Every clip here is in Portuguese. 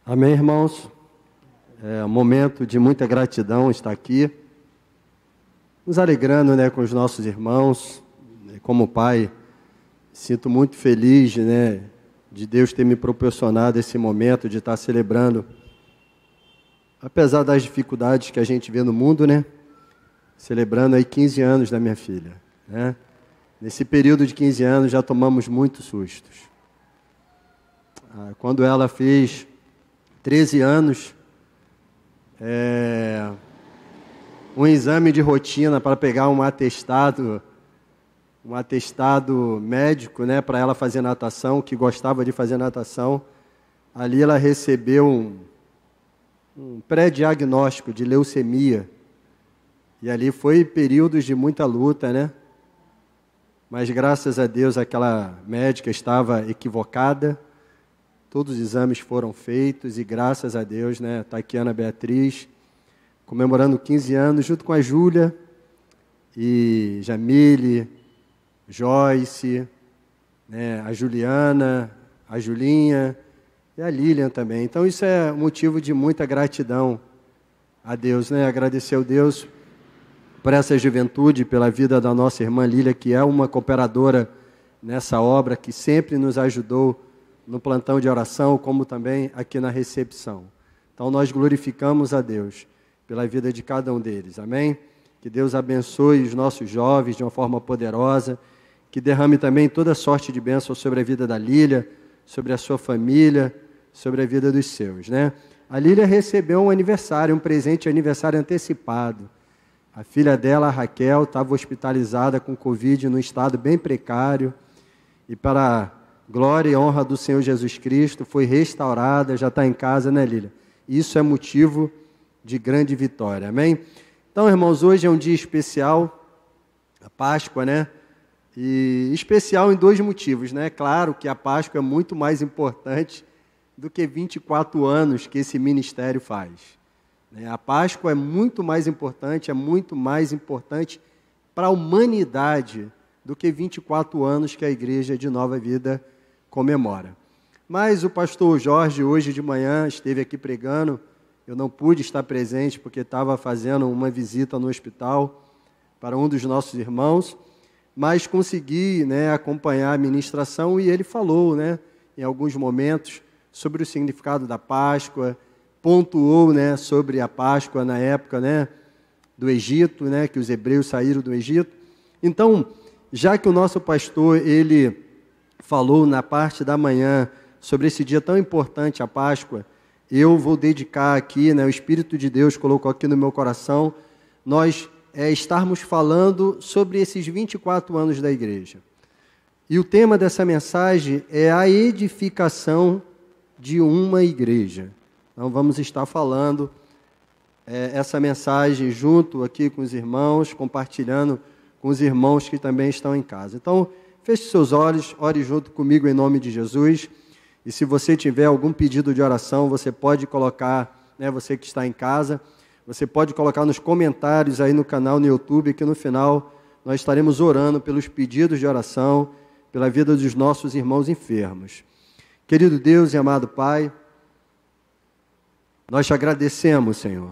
Amém, irmãos? É um momento de muita gratidão estar aqui, nos alegrando, com os nossos irmãos. Como pai, sinto muito feliz, de Deus ter me proporcionado esse momento de estar celebrando, apesar das dificuldades que a gente vê no mundo, celebrando aí 15 anos da minha filha, Nesse período de 15 anos já tomamos muitos sustos. Quando ela fez 13 anos, um exame de rotina para pegar um atestado médico, para ela fazer natação, que gostava de fazer natação. Ali ela recebeu um pré-diagnóstico de leucemia. E ali foi períodos de muita luta, Mas graças a Deus aquela médica estava equivocada. Todos os exames foram feitos e graças a Deus, Tatiana Beatriz, comemorando 15 anos, junto com a Júlia e Jamile, Joyce, a Juliana, a Julinha e a Lilian também. Então isso é motivo de muita gratidão a Deus, Agradecer ao Deus por essa juventude, pela vida da nossa irmã Lília, que é uma cooperadora nessa obra, que sempre nos ajudou no plantão de oração, como também aqui na recepção. Então nós glorificamos a Deus pela vida de cada um deles, amém? Que Deus abençoe os nossos jovens de uma forma poderosa, que derrame também toda sorte de bênção sobre a vida da Lília, sobre a sua família, sobre a vida dos seus, A Lília recebeu um presente de aniversário antecipado. A filha dela, a Raquel, estava hospitalizada com Covid num estado bem precário, e para glória e honra do Senhor Jesus Cristo, foi restaurada, já está em casa, Lília? Isso é motivo de grande vitória, amém? Então, irmãos, hoje é um dia especial, a Páscoa, E especial em dois motivos, Claro que a Páscoa é muito mais importante do que 24 anos que esse ministério faz. A Páscoa é muito mais importante para a humanidade do que 24 anos que a Igreja de Nova Vida comemora. Mas o pastor Jorge, hoje de manhã, esteve aqui pregando. Eu não pude estar presente porque estava fazendo uma visita no hospital para um dos nossos irmãos, mas consegui acompanhar a ministração e ele falou, em alguns momentos, sobre o significado da Páscoa, pontuou sobre a Páscoa na época do Egito, que os hebreus saíram do Egito. Então, já que o nosso pastor, ele falou na parte da manhã sobre esse dia tão importante, a Páscoa, eu vou dedicar aqui, o Espírito de Deus colocou aqui no meu coração, nós estarmos falando sobre esses 24 anos da igreja. E o tema dessa mensagem é a edificação de uma igreja. Então vamos estar falando essa mensagem junto aqui com os irmãos, compartilhando com os irmãos que também estão em casa. Então, feche seus olhos, ore junto comigo em nome de Jesus. E se você tiver algum pedido de oração, você pode colocar, você que está em casa, você pode colocar nos comentários aí no canal no YouTube, que no final nós estaremos orando pelos pedidos de oração, pela vida dos nossos irmãos enfermos. Querido Deus e amado Pai, nós te agradecemos, Senhor.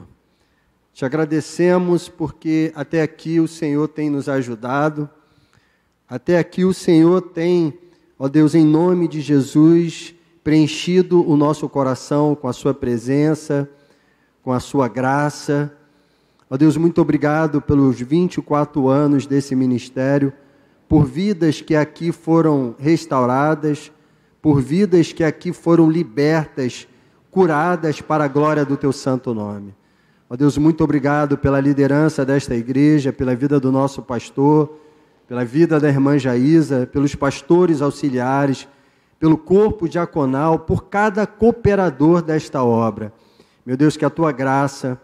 Te agradecemos porque até aqui o Senhor tem nos ajudado, até aqui o Senhor tem, ó Deus, em nome de Jesus, preenchido o nosso coração com a sua presença, com a sua graça. Ó Deus, muito obrigado pelos 24 anos desse ministério, por vidas que aqui foram restauradas, por vidas que aqui foram libertas, curadas para a glória do teu santo nome. Ó Deus, muito obrigado pela liderança desta igreja, pela vida do nosso pastor, pela vida da irmã Jaísa, pelos pastores auxiliares, pelo corpo diaconal, por cada cooperador desta obra. Meu Deus, que a tua graça,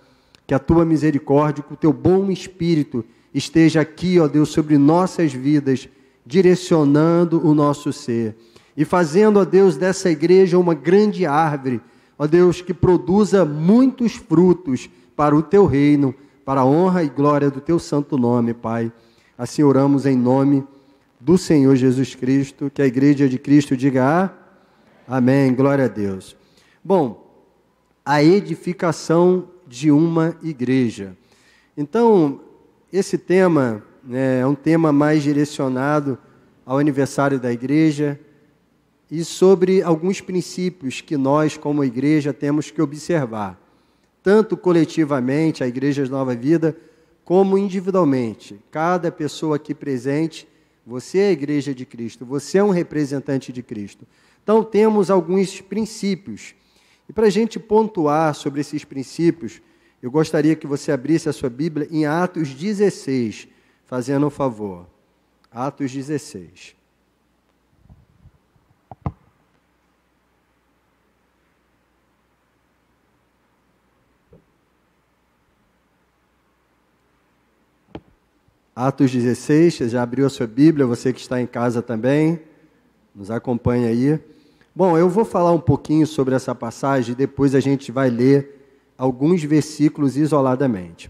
que a tua misericórdia, que o teu bom espírito esteja aqui, ó Deus, sobre nossas vidas, direcionando o nosso ser. E fazendo, ó Deus, dessa igreja uma grande árvore, ó Deus, que produza muitos frutos para o teu reino, para a honra e glória do teu santo nome, Pai. Assim oramos em nome do Senhor Jesus Cristo, que a igreja de Cristo diga amém, glória a Deus. Bom, a edificação de uma igreja. Então, esse tema é um tema mais direcionado ao aniversário da igreja e sobre alguns princípios que nós, como igreja, temos que observar, tanto coletivamente, a Igreja Nova Vida, como individualmente. Cada pessoa aqui presente, você é a Igreja de Cristo, você é um representante de Cristo. Então, temos alguns princípios. E para a gente pontuar sobre esses princípios, eu gostaria que você abrisse a sua Bíblia em Atos 16, fazendo um favor. Atos 16. Atos 16, você já abriu a sua Bíblia, você que está em casa também, nos acompanha aí. Bom, eu vou falar um pouquinho sobre essa passagem, depois a gente vai ler alguns versículos isoladamente.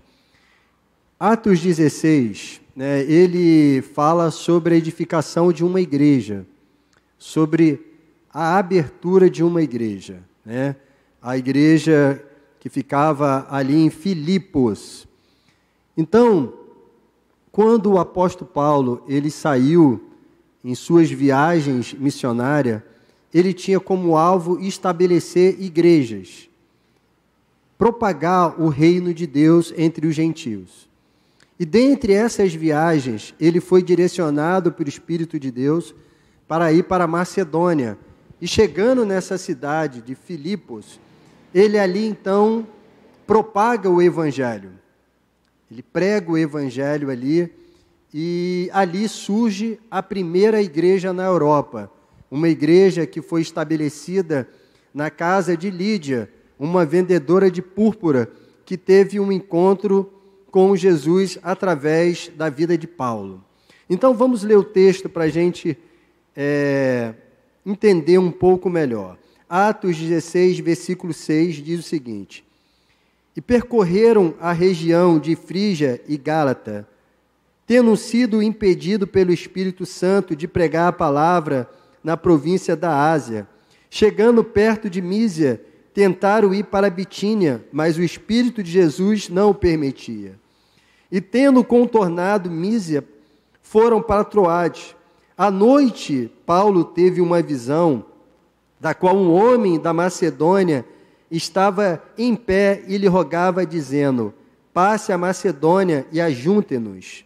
Atos 16, ele fala sobre a edificação de uma igreja, sobre a abertura de uma igreja, a igreja que ficava ali em Filipos. Então, quando o apóstolo Paulo ele saiu em suas viagens missionárias, ele tinha como alvo estabelecer igrejas, propagar o reino de Deus entre os gentios. E dentre essas viagens, ele foi direcionado pelo Espírito de Deus para ir para a Macedônia. E chegando nessa cidade de Filipos, ele ali então propaga o Evangelho. Ele prega o Evangelho ali, e ali surge a primeira igreja na Europa. Uma igreja que foi estabelecida na casa de Lídia, uma vendedora de púrpura, que teve um encontro com Jesus através da vida de Paulo. Então vamos ler o texto para a gente entender um pouco melhor. Atos 16, versículo 6, diz o seguinte: E percorreram a região de Frígia e Gálata, tendo sido impedido pelo Espírito Santo de pregar a palavra na província da Ásia. Chegando perto de Mísia, tentaram ir para Bitínia, mas o Espírito de Jesus não o permitia. E tendo contornado Mísia, foram para Troade. À noite, Paulo teve uma visão, da qual um homem da Macedônia estava em pé e lhe rogava, dizendo: passe a Macedônia e ajunte-nos.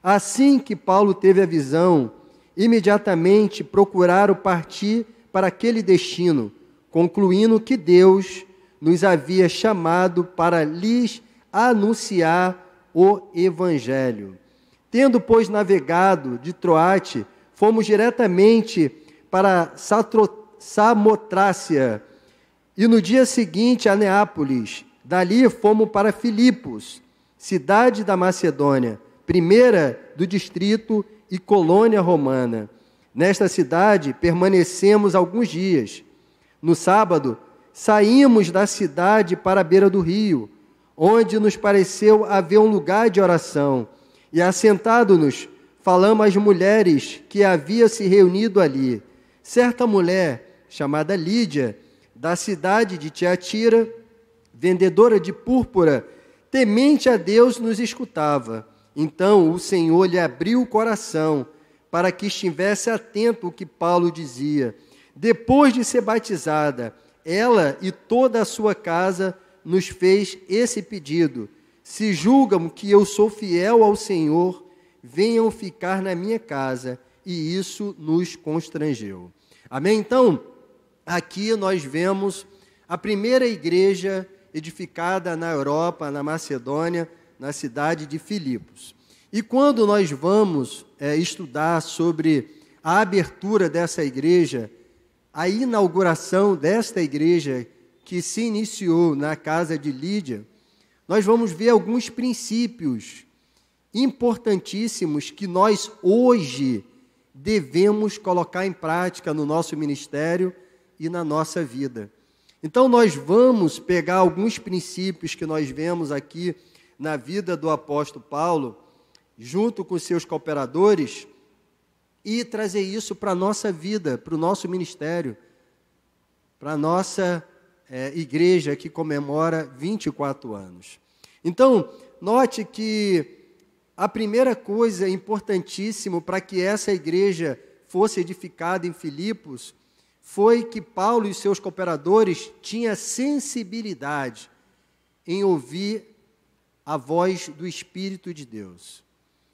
Assim que Paulo teve a visão, imediatamente procuraram partir para aquele destino, concluindo que Deus nos havia chamado para lhes anunciar o Evangelho. Tendo, pois, navegado de Troate, fomos diretamente para Samotrácia, e no dia seguinte a Neápolis. Dali fomos para Filipos, cidade da Macedônia, primeira do distrito e colônia romana. Nesta cidade permanecemos alguns dias. No sábado, saímos da cidade para a beira do rio, onde nos pareceu haver um lugar de oração, e assentado-nos, falamos às mulheres que havia se reunido ali. Certa mulher, chamada Lídia, da cidade de Tiatira, vendedora de púrpura, temente a Deus, nos escutava. Então o Senhor lhe abriu o coração para que estivesse atento ao que Paulo dizia. Depois de ser batizada, ela e toda a sua casa nos fez esse pedido: se julgam que eu sou fiel ao Senhor, venham ficar na minha casa. E isso nos constrangeu. Amém? Então, aqui nós vemos a primeira igreja edificada na Europa, na Macedônia, na cidade de Filipos. E quando nós vamos estudar sobre a abertura dessa igreja, a inauguração desta igreja que se iniciou na casa de Lídia, nós vamos ver alguns princípios importantíssimos que nós hoje devemos colocar em prática no nosso ministério e na nossa vida. Então nós vamos pegar alguns princípios que nós vemos aqui na vida do apóstolo Paulo, junto com seus cooperadores, e trazer isso para a nossa vida, para o nosso ministério, para a nossa igreja que comemora 24 anos. Então, note que a primeira coisa importantíssima para que essa igreja fosse edificada em Filipos foi que Paulo e seus cooperadores tinham sensibilidade em ouvir a voz do Espírito de Deus.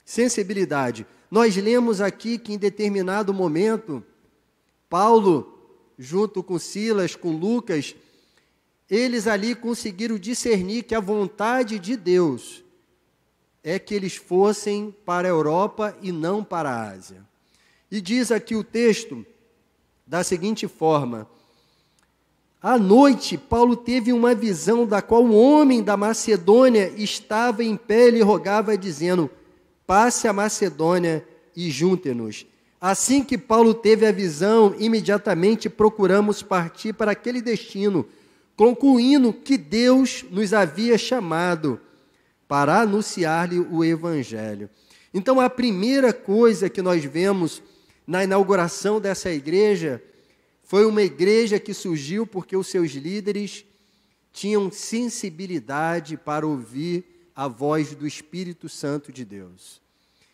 Sensibilidade. Nós lemos aqui que em determinado momento, Paulo, junto com Silas, com Lucas, eles ali conseguiram discernir que a vontade de Deus é que eles fossem para a Europa e não para a Ásia. E diz aqui o texto da seguinte forma: à noite, Paulo teve uma visão da qual um homem da Macedônia estava em pé e lhe rogava, dizendo: passe a Macedônia e junte-nos. Assim que Paulo teve a visão, imediatamente procuramos partir para aquele destino, concluindo que Deus nos havia chamado para anunciar-lhe o Evangelho. Então, a primeira coisa que nós vemos na inauguração dessa igreja foi uma igreja que surgiu porque os seus líderes tinham sensibilidade para ouvir a voz do Espírito Santo de Deus.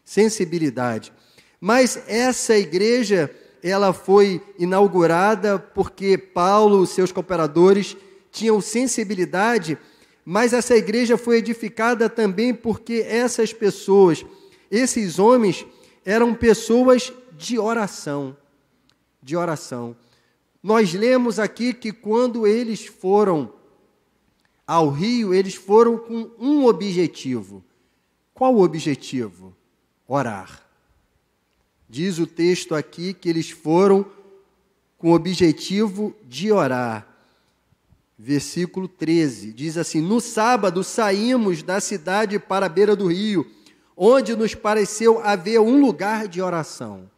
Sensibilidade. Mas essa igreja, ela foi inaugurada porque Paulo e seus cooperadores tinham sensibilidade, mas essa igreja foi edificada também porque essas pessoas, esses homens, eram pessoas de oração. De oração. Nós lemos aqui que quando eles foram ao rio, eles foram com um objetivo. Qual o objetivo? Orar. Diz o texto aqui que eles foram com o objetivo de orar. Versículo 13, diz assim: no sábado saímos da cidade para a beira do rio, onde nos pareceu haver um lugar de oração.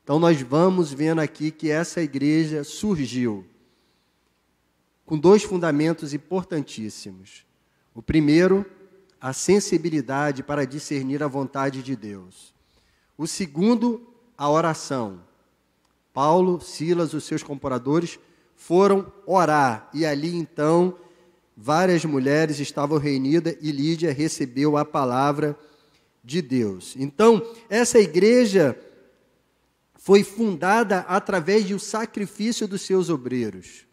Então nós vamos vendo aqui que essa igreja surgiu com dois fundamentos importantíssimos. O primeiro, a sensibilidade para discernir a vontade de Deus. O segundo, a oração. Paulo, Silas, os seus cooperadores, foram orar, e ali então várias mulheres estavam reunidas e Lídia recebeu a palavra de Deus. Então, essa igreja foi fundada através do sacrifício dos seus obreiros.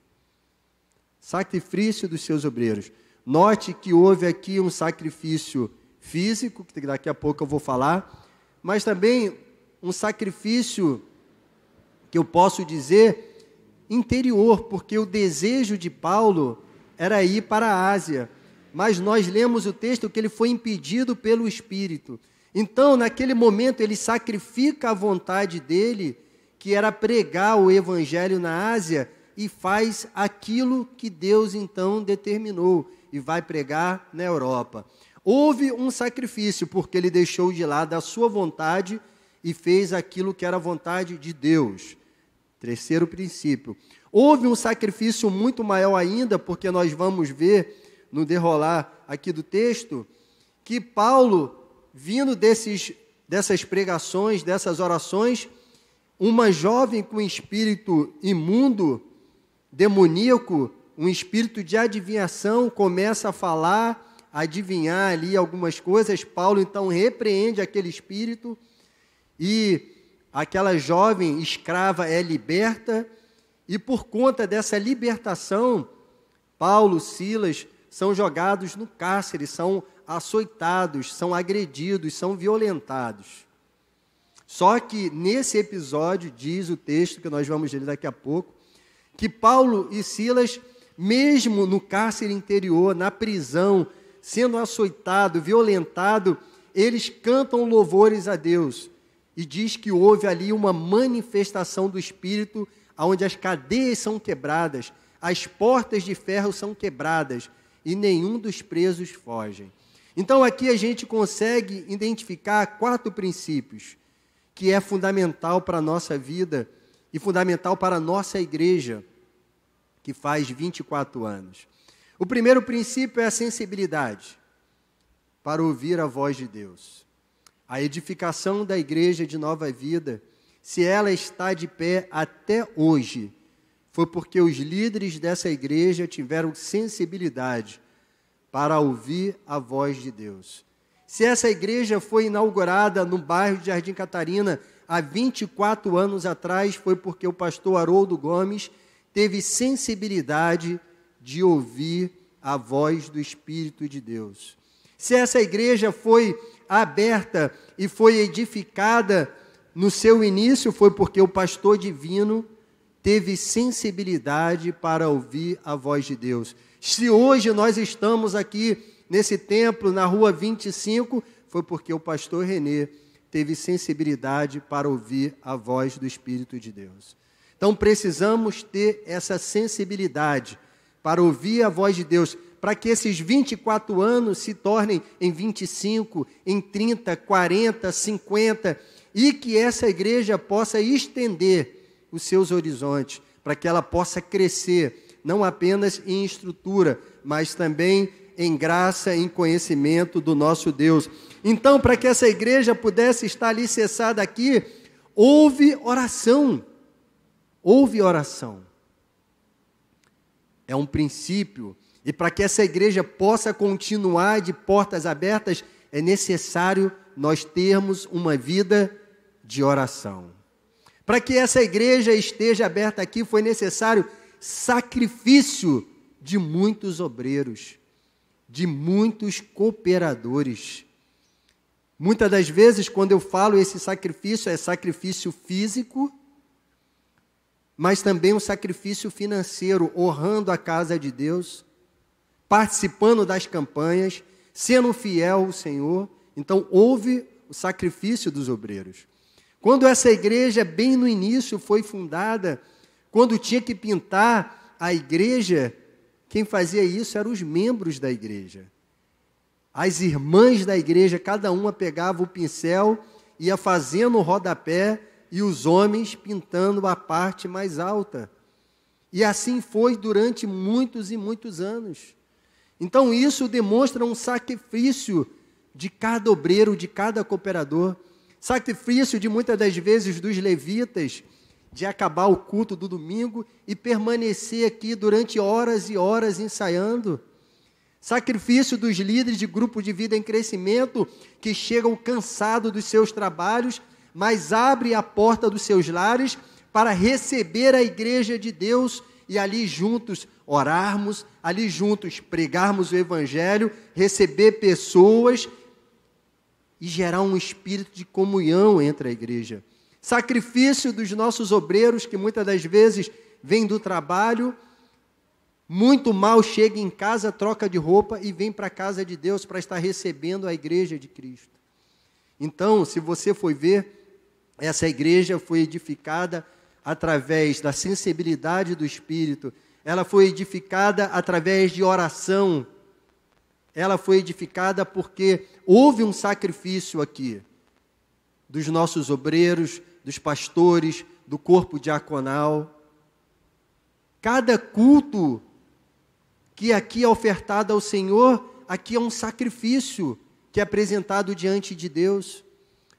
Sacrifício dos seus obreiros. Note que houve aqui um sacrifício físico, que daqui a pouco eu vou falar, mas também um sacrifício que eu posso dizer interior, porque o desejo de Paulo era ir para a Ásia, mas nós lemos o texto que ele foi impedido pelo Espírito. Então, naquele momento, ele sacrifica a vontade dele, que era pregar o Evangelho na Ásia, e faz aquilo que Deus então determinou, e vai pregar na Europa. Houve um sacrifício, porque ele deixou de lado a sua vontade e fez aquilo que era a vontade de Deus. Terceiro princípio. Houve um sacrifício muito maior ainda, porque nós vamos ver no derolar aqui do texto, que Paulo, vindo dessas pregações, dessas orações, uma jovem com espírito imundo, demoníaco, um espírito de adivinhação, começa a falar, a adivinhar ali algumas coisas. Paulo então repreende aquele espírito e aquela jovem escrava é liberta, e por conta dessa libertação, Paulo, Silas, são jogados no cárcere, são açoitados, são agredidos, são violentados. Só que nesse episódio, diz o texto que nós vamos ler daqui a pouco, que Paulo e Silas, mesmo no cárcere interior, na prisão, sendo açoitado, violentado, eles cantam louvores a Deus. E diz que houve ali uma manifestação do Espírito, onde as cadeias são quebradas, as portas de ferro são quebradas, e nenhum dos presos fogem. Então aqui a gente consegue identificar 4 princípios, que é fundamental para a nossa vida, e fundamental para a nossa igreja, que faz 24 anos. O primeiro princípio é a sensibilidade, para ouvir a voz de Deus. A edificação da igreja de Nova Vida, se ela está de pé até hoje, foi porque os líderes dessa igreja tiveram sensibilidade para ouvir a voz de Deus. Se essa igreja foi inaugurada no bairro de Jardim Catarina há 24 anos atrás, foi porque o pastor Haroldo Gomes teve sensibilidade de ouvir a voz do Espírito de Deus. Se essa igreja foi aberta e foi edificada no seu início, foi porque o pastor divino teve sensibilidade para ouvir a voz de Deus. Se hoje nós estamos aqui nesse templo, na rua 25, foi porque o pastor Renê teve sensibilidade para ouvir a voz do Espírito de Deus. Então precisamos ter essa sensibilidade para ouvir a voz de Deus, para que esses 24 anos se tornem em 25, em 30, 40, 50, e que essa igreja possa estender os seus horizontes, para que ela possa crescer, não apenas em estrutura, mas também em graça, em conhecimento do nosso Deus. Então, para que essa igreja pudesse estar alicerçada aqui, houve oração. Houve oração. É um princípio. E para que essa igreja possa continuar de portas abertas, é necessário nós termos uma vida de oração. Para que essa igreja esteja aberta aqui, foi necessário sacrifício de muitos obreiros, de muitos cooperadores. Muitas das vezes, quando eu falo esse sacrifício, é sacrifício físico, mas também um sacrifício financeiro, honrando a casa de Deus, participando das campanhas, sendo fiel ao Senhor. Então, houve o sacrifício dos obreiros. Quando essa igreja, bem no início, foi fundada, quando tinha que pintar a igreja, quem fazia isso eram os membros da igreja. As irmãs da igreja, cada uma pegava o pincel, ia fazendo o rodapé, e os homens pintando a parte mais alta. E assim foi durante muitos e muitos anos. Então isso demonstra um sacrifício de cada obreiro, de cada cooperador. Sacrifício de muitas das vezes dos levitas, de acabar o culto do domingo e permanecer aqui durante horas e horas ensaiando. Sacrifício dos líderes de grupo de vida em crescimento, que chegam cansados dos seus trabalhos, mas abrem a porta dos seus lares para receber a igreja de Deus e ali juntos orarmos, ali juntos pregarmos o evangelho, receber pessoas e gerar um espírito de comunhão entre a igreja. Sacrifício dos nossos obreiros, que muitas das vezes vêm do trabalho, muito mal, chega em casa, troca de roupa e vem para a casa de Deus para estar recebendo a igreja de Cristo. Então, se você for ver, essa igreja foi edificada através da sensibilidade do Espírito, ela foi edificada através de oração, ela foi edificada porque houve um sacrifício aqui, dos nossos obreiros, dos pastores, do corpo diaconal. Cada culto que aqui é ofertado ao Senhor, aqui é um sacrifício que é apresentado diante de Deus,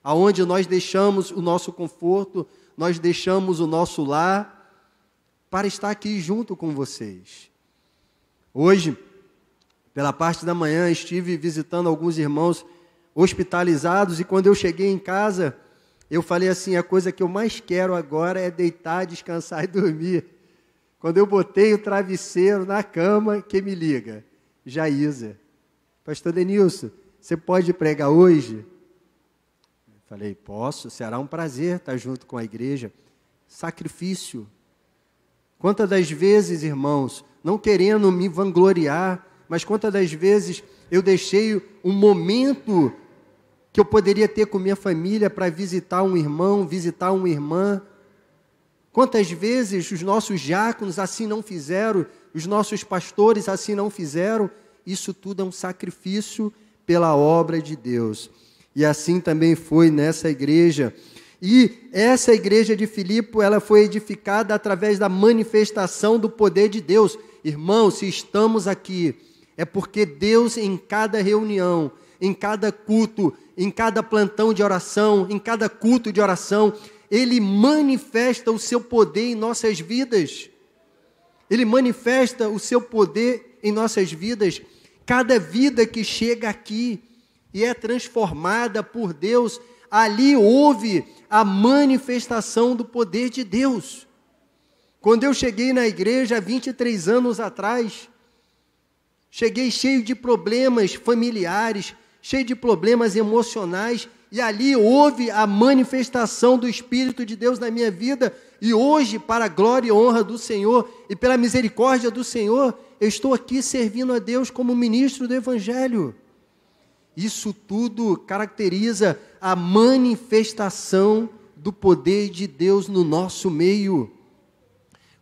aonde nós deixamos o nosso conforto, nós deixamos o nosso lar, para estar aqui junto com vocês. Hoje, pela parte da manhã, estive visitando alguns irmãos hospitalizados, e quando eu cheguei em casa, eu falei assim, a coisa que eu mais quero agora é deitar, descansar e dormir. Quando eu botei o travesseiro na cama, quem me liga? Jaísa. Pastor Denilson, você pode pregar hoje? Falei, posso, será um prazer estar junto com a igreja. Sacrifício. Quantas das vezes, irmãos, não querendo me vangloriar, mas quantas das vezes eu deixei um momento que eu poderia ter com minha família para visitar um irmão, visitar uma irmã. Quantas vezes os nossos diáconos assim não fizeram, os nossos pastores assim não fizeram. Isso tudo é um sacrifício pela obra de Deus. E assim também foi nessa igreja. E essa igreja de Filipe, ela foi edificada através da manifestação do poder de Deus. Irmãos, se estamos aqui, é porque Deus em cada reunião, em cada culto, em cada plantão de oração, em cada culto de oração, Ele manifesta o seu poder em nossas vidas. Ele manifesta o seu poder em nossas vidas. Cada vida que chega aqui e é transformada por Deus, ali houve a manifestação do poder de Deus. Quando eu cheguei na igreja há 23 anos atrás, cheguei cheio de problemas familiares, cheio de problemas emocionais, e ali houve a manifestação do Espírito de Deus na minha vida, e hoje, para a glória e honra do Senhor, e pela misericórdia do Senhor, eu estou aqui servindo a Deus como ministro do Evangelho. Isso tudo caracteriza a manifestação do poder de Deus no nosso meio.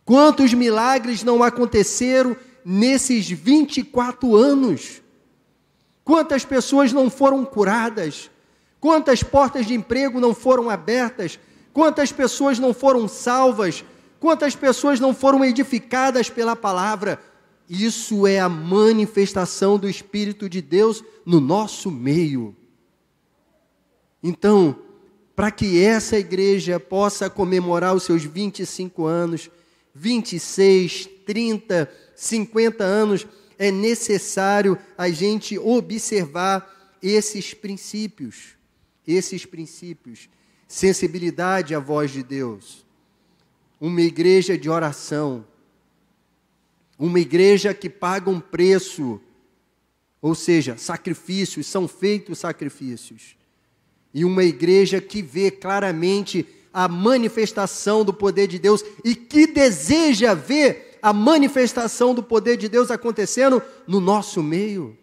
Quantos milagres não aconteceram nesses 24 anos? Quantas pessoas não foram curadas? Quantas portas de emprego não foram abertas? Quantas pessoas não foram salvas? Quantas pessoas não foram edificadas pela palavra? Isso é a manifestação do Espírito de Deus no nosso meio. Então, para que essa igreja possa comemorar os seus 25 anos, 26, 30, 50 anos, é necessário a gente observar esses princípios. Sensibilidade à voz de Deus. Uma igreja de oração. Uma igreja que paga um preço, ou seja, sacrifícios, são feitos sacrifícios. E uma igreja que vê claramente a manifestação do poder de Deus e que deseja ver a manifestação do poder de Deus acontecendo no nosso meio.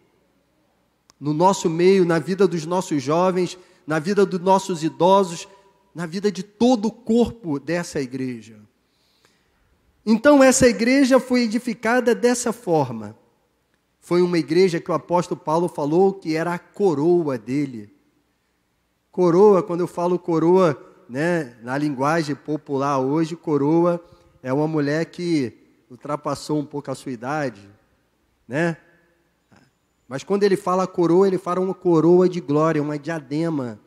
No nosso meio, na vida dos nossos jovens, na vida dos nossos idosos, na vida de todo o corpo dessa igreja. Então, essa igreja foi edificada dessa forma. Foi uma igreja que o apóstolo Paulo falou que era a coroa dele. Coroa, quando eu falo coroa, né, na linguagem popular hoje, coroa é uma mulher que ultrapassou um pouco a sua idade, né? Mas quando ele fala coroa, ele fala uma coroa de glória, uma diadema.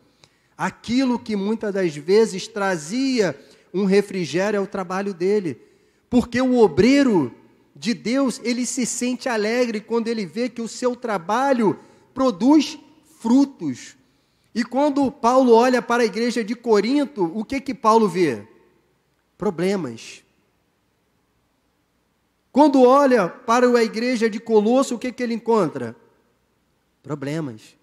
Aquilo que muitas das vezes trazia um refrigério ao trabalho dele. Porque o obreiro de Deus, ele se sente alegre quando ele vê que o seu trabalho produz frutos. E quando Paulo olha para a igreja de Corinto, o que Paulo vê? Problemas. Quando olha para a igreja de Colosso, o que ele encontra? Problemas.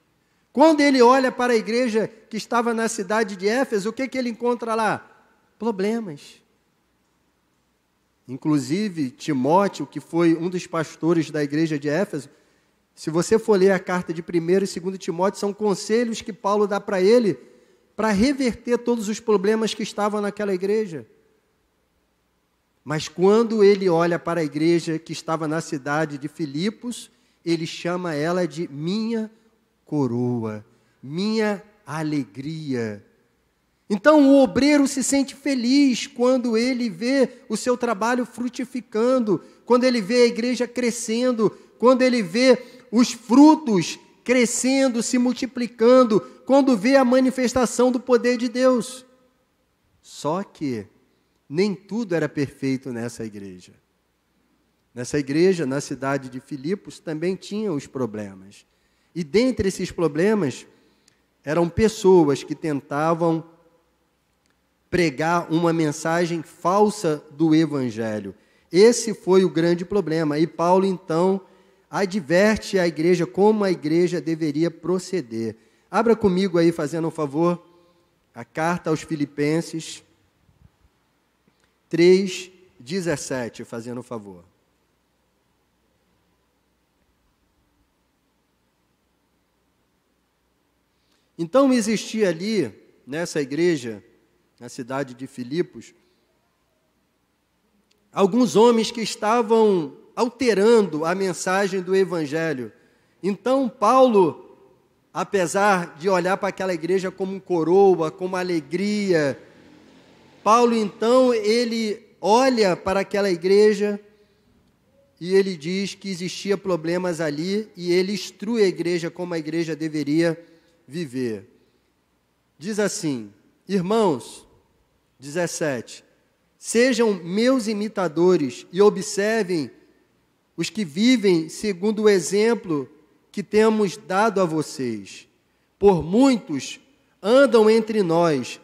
Quando ele olha para a igreja que estava na cidade de Éfeso, o que ele encontra lá? Problemas. Inclusive, Timóteo, que foi um dos pastores da igreja de Éfeso, se você for ler a carta de 1º e 2º Timóteo, são conselhos que Paulo dá para ele, para reverter todos os problemas que estavam naquela igreja. Mas quando ele olha para a igreja que estava na cidade de Filipos, ele chama ela de minha coroa, minha alegria. Então o obreiro se sente feliz quando ele vê o seu trabalho frutificando, quando ele vê a igreja crescendo, quando ele vê os frutos crescendo, se multiplicando, quando vê a manifestação do poder de Deus. Só que nem tudo era perfeito nessa igreja. Nessa igreja, na cidade de Filipos, também tinha os problemas. E dentre esses problemas, eram pessoas que tentavam pregar uma mensagem falsa do Evangelho. Esse foi o grande problema. E Paulo, então, adverte a igreja como a igreja deveria proceder. Abra comigo aí, fazendo um favor, a carta aos Filipenses 3:17, fazendo um favor. Então existia ali, nessa igreja, na cidade de Filipos, alguns homens que estavam alterando a mensagem do Evangelho. Então Paulo, apesar de olhar para aquela igreja como coroa, como alegria, Paulo então, ele olha para aquela igreja e ele diz que existia problemas ali e ele instrui a igreja como a igreja deveria viver. Diz assim: irmãos, 17, Sejam meus imitadores e observem os que vivem segundo o exemplo que temos dado a vocês. Por muitos andam entre nós,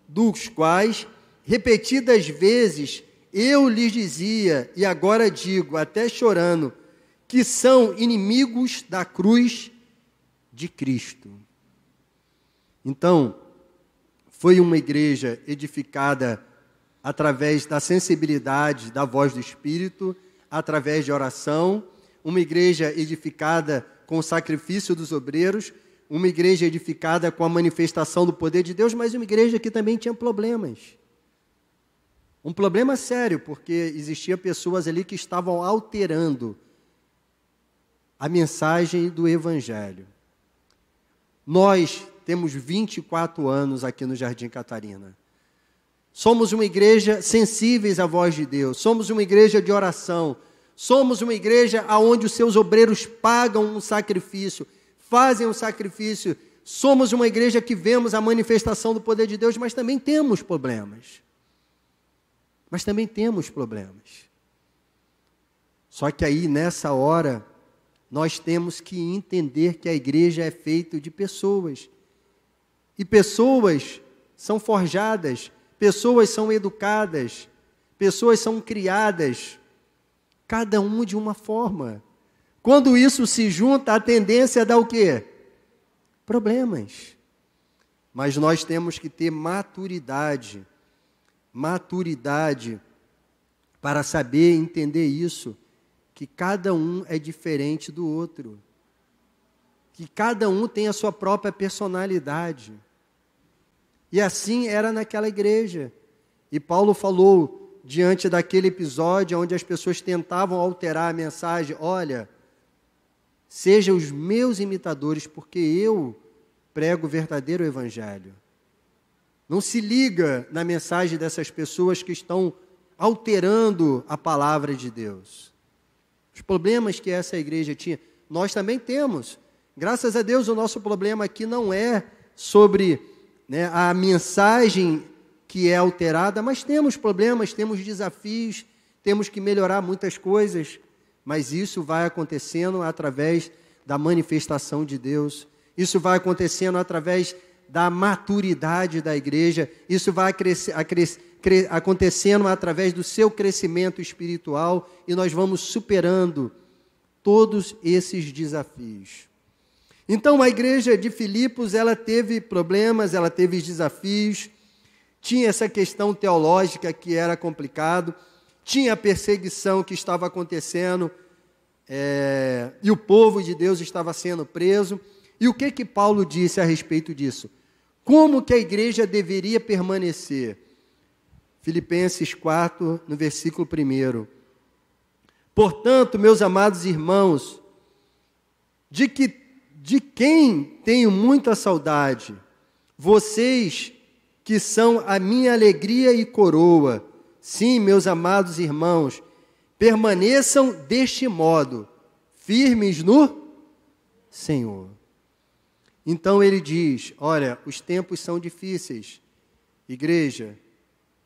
dos quais, repetidas vezes, eu lhes dizia, e agora digo, até chorando, que são inimigos da cruz de Cristo. Então, foi uma igreja edificada através da sensibilidade da voz do Espírito, através de oração, uma igreja edificada com o sacrifício dos obreiros, uma igreja edificada com a manifestação do poder de Deus, mas uma igreja que também tinha problemas. Um problema sério, porque existiam pessoas ali que estavam alterando a mensagem do Evangelho. Nós temos 24 anos aqui no Jardim Catarina. Somos uma igreja sensíveis à voz de Deus. Somos uma igreja de oração. Somos uma igreja onde os seus obreiros pagam um sacrifício, fazem um sacrifício. Somos uma igreja que vemos a manifestação do poder de Deus, mas também temos problemas. Só que aí, nessa hora, nós temos que entender que a igreja é feita de pessoas. E pessoas são forjadas, pessoas são educadas, pessoas são criadas, cada um de uma forma. Quando isso se junta, a tendência dá o quê? Problemas. Mas nós temos que ter maturidade para saber entender isso, que cada um é diferente do outro, que cada um tem a sua própria personalidade. E assim era naquela igreja. E Paulo falou, diante daquele episódio onde as pessoas tentavam alterar a mensagem, olha, sejam os meus imitadores, porque eu prego o verdadeiro evangelho. Não se liga na mensagem dessas pessoas que estão alterando a palavra de Deus. Os problemas que essa igreja tinha, nós também temos. Graças a Deus, o nosso problema aqui não é sobre a mensagem que é alterada, mas temos problemas, temos desafios, temos que melhorar muitas coisas, mas isso vai acontecendo através da manifestação de Deus, isso vai acontecendo através da maturidade da igreja, isso vai acontecendo através do seu crescimento espiritual, e nós vamos superando todos esses desafios. Então, a igreja de Filipos, ela teve problemas, ela teve desafios, tinha essa questão teológica que era complicado, tinha a perseguição que estava acontecendo, e o povo de Deus estava sendo preso. E o que Paulo disse a respeito disso? Como que a igreja deveria permanecer? Filipenses 4, no versículo 1. Portanto, meus amados irmãos, de quem tenho muita saudade, vocês que são a minha alegria e coroa, sim, meus amados irmãos, permaneçam deste modo, firmes no Senhor. Então ele diz, olha, os tempos são difíceis, igreja,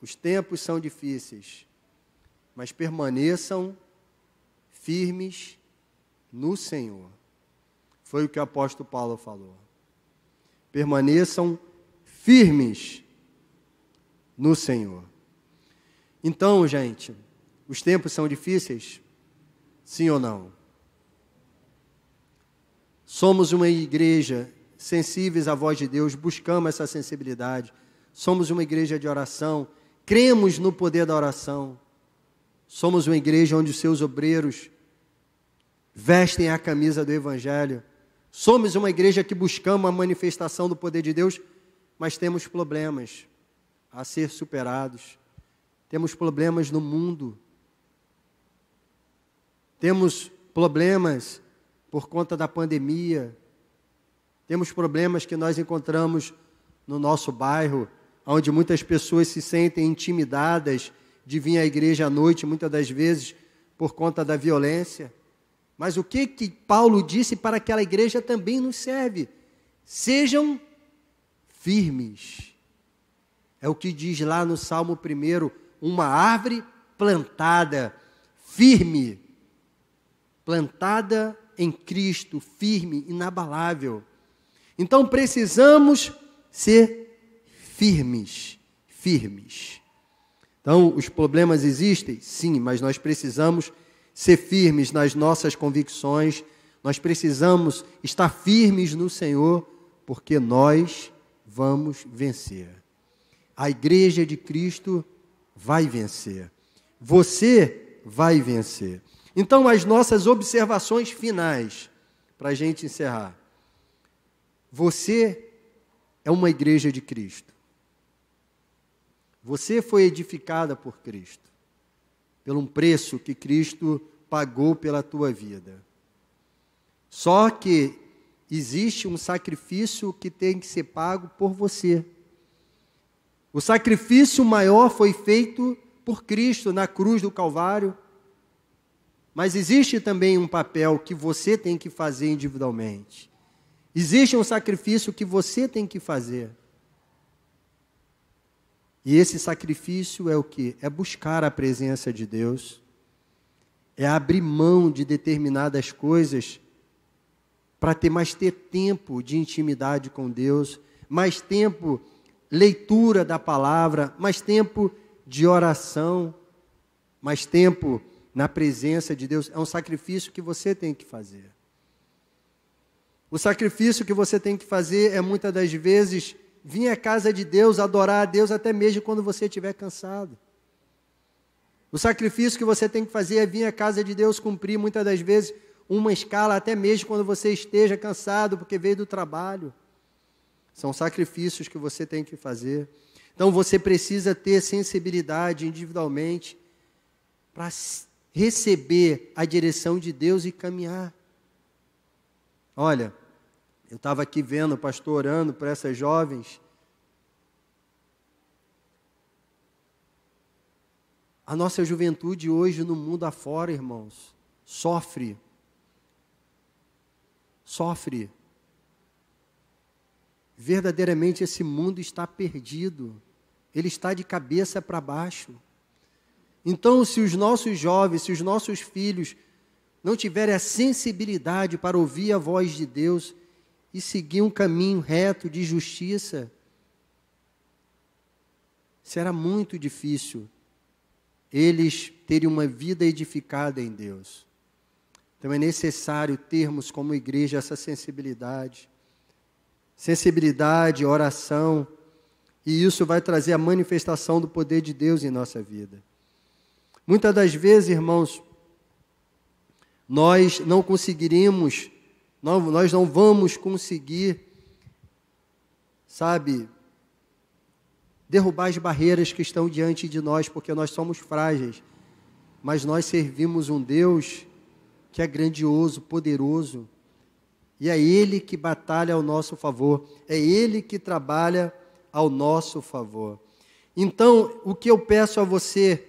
os tempos são difíceis, mas permaneçam firmes no Senhor. Foi o que o apóstolo Paulo falou. Permaneçam firmes no Senhor. Então, gente, os tempos são difíceis? Sim ou não? Somos uma igreja sensíveis à voz de Deus, buscamos essa sensibilidade. Somos uma igreja de oração, cremos no poder da oração. Somos uma igreja onde os seus obreiros vestem a camisa do Evangelho. Somos uma igreja que buscamos a manifestação do poder de Deus, mas temos problemas a ser superados. Temos problemas no mundo. Temos problemas por conta da pandemia. Temos problemas que nós encontramos no nosso bairro, onde muitas pessoas se sentem intimidadas de vir à igreja à noite, muitas das vezes, por conta da violência. Mas o que Paulo disse para aquela igreja também nos serve. Sejam firmes. É o que diz lá no Salmo 1, uma árvore plantada, firme, plantada em Cristo, firme, inabalável. Então precisamos ser firmes. Então, os problemas existem? Sim, mas nós precisamos ser firmes nas nossas convicções, nós precisamos estar firmes no Senhor, porque nós vamos vencer. A igreja de Cristo vai vencer. Você vai vencer. Então, as nossas observações finais, para a gente encerrar. Você é uma igreja de Cristo. Você foi edificada por Cristo, pelo um preço que Cristo pagou pela tua vida. Só que existe um sacrifício que tem que ser pago por você. O sacrifício maior foi feito por Cristo na cruz do Calvário, mas existe também um papel que você tem que fazer individualmente. Existe um sacrifício que você tem que fazer. E esse sacrifício é o quê? É buscar a presença de Deus, é abrir mão de determinadas coisas para ter mais tempo de intimidade com Deus, mais tempo leitura da palavra, mais tempo de oração, mais tempo na presença de Deus. É um sacrifício que você tem que fazer. O sacrifício que você tem que fazer é muitas das vezes vir à casa de Deus, adorar a Deus até mesmo quando você estiver cansado. O sacrifício que você tem que fazer é vir à casa de Deus cumprir muitas das vezes uma escala até mesmo quando você esteja cansado porque veio do trabalho. São sacrifícios que você tem que fazer. Então você precisa ter sensibilidade individualmente para receber a direção de Deus e caminhar. Olha, eu estava aqui vendo o pastor orando por essas jovens. A nossa juventude hoje no mundo afora, irmãos, sofre. Verdadeiramente esse mundo está perdido. Ele está de cabeça para baixo. Então, se os nossos jovens, se os nossos filhos não tiverem a sensibilidade para ouvir a voz de Deus e seguir um caminho reto de justiça, será muito difícil eles terem uma vida edificada em Deus. Então é necessário termos como igreja essa sensibilidade, oração, e isso vai trazer a manifestação do poder de Deus em nossa vida. Muitas das vezes, irmãos, nós não conseguiríamos, nós não vamos conseguir, derrubar as barreiras que estão diante de nós, porque nós somos frágeis, mas nós servimos um Deus que é grandioso, poderoso, e é Ele que batalha ao nosso favor, é Ele que trabalha ao nosso favor. Então, o que eu peço a você,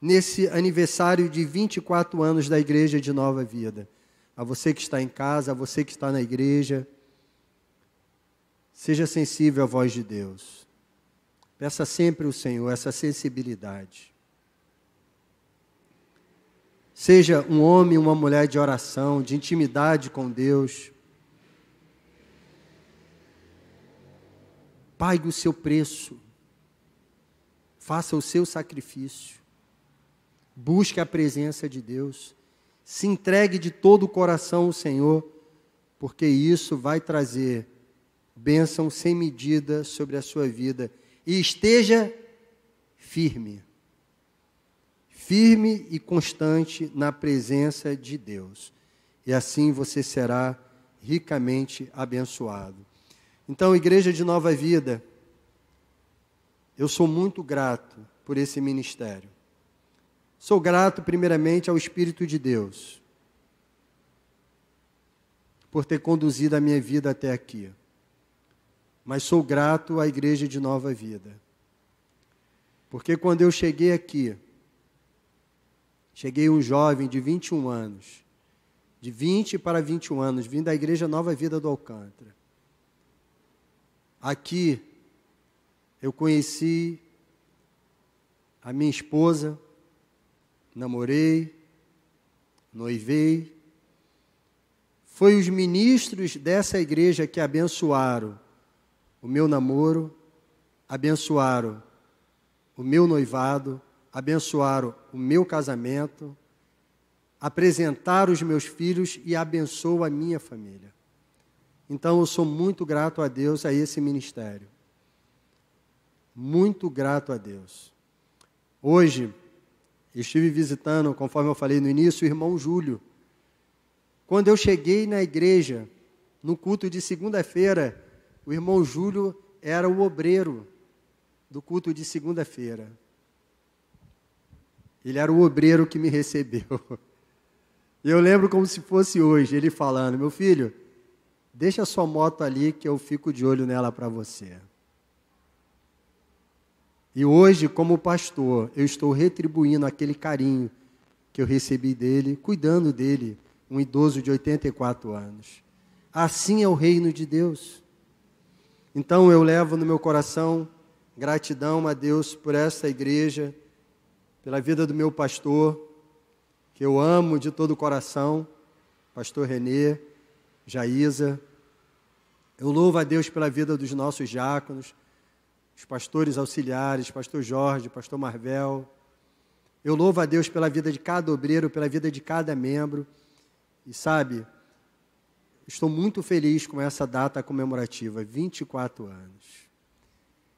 nesse aniversário de 24 anos da Igreja de Nova Vida, a você que está em casa, a você que está na igreja, seja sensível à voz de Deus. Peça sempre ao Senhor essa sensibilidade. Seja um homem, uma mulher de oração, de intimidade com Deus. Pague o seu preço. Faça o seu sacrifício. Busque a presença de Deus. Se entregue de todo o coração ao Senhor, porque isso vai trazer bênção sem medida sobre a sua vida. E esteja firme e constante na presença de Deus. E assim você será ricamente abençoado. Então, Igreja de Nova Vida, eu sou muito grato por esse ministério. Sou grato primeiramente ao Espírito de Deus, por ter conduzido a minha vida até aqui. Mas sou grato à Igreja de Nova Vida. Porque quando eu cheguei aqui, cheguei um jovem de 21 anos, de 20 para 21 anos, vim da Igreja Nova Vida do Alcântara. Aqui eu conheci a minha esposa, namorei, noivei. Foi os ministros dessa igreja que abençoaram o meu namoro, abençoaram o meu noivado, abençoaram o meu casamento, apresentaram os meus filhos e abençoam a minha família. Então eu sou muito grato a Deus, a esse ministério. Muito grato a Deus. Hoje, estive visitando, conforme eu falei no início, o irmão Júlio. Quando eu cheguei na igreja, no culto de segunda-feira, o irmão Júlio era o obreiro do culto de segunda-feira. Ele era o obreiro que me recebeu. E eu lembro como se fosse hoje, ele falando: meu filho, deixa a sua moto ali que eu fico de olho nela para você. E hoje, como pastor, eu estou retribuindo aquele carinho que eu recebi dele, cuidando dele, um idoso de 84 anos. Assim é o reino de Deus. Então eu levo no meu coração gratidão a Deus por essa igreja, pela vida do meu pastor, que eu amo de todo o coração, pastor Renê, Jaísa. Eu louvo a Deus pela vida dos nossos diáconos, os pastores auxiliares, pastor Jorge, pastor Marvel. Eu louvo a Deus pela vida de cada obreiro, pela vida de cada membro. E sabe, estou muito feliz com essa data comemorativa, 24 anos.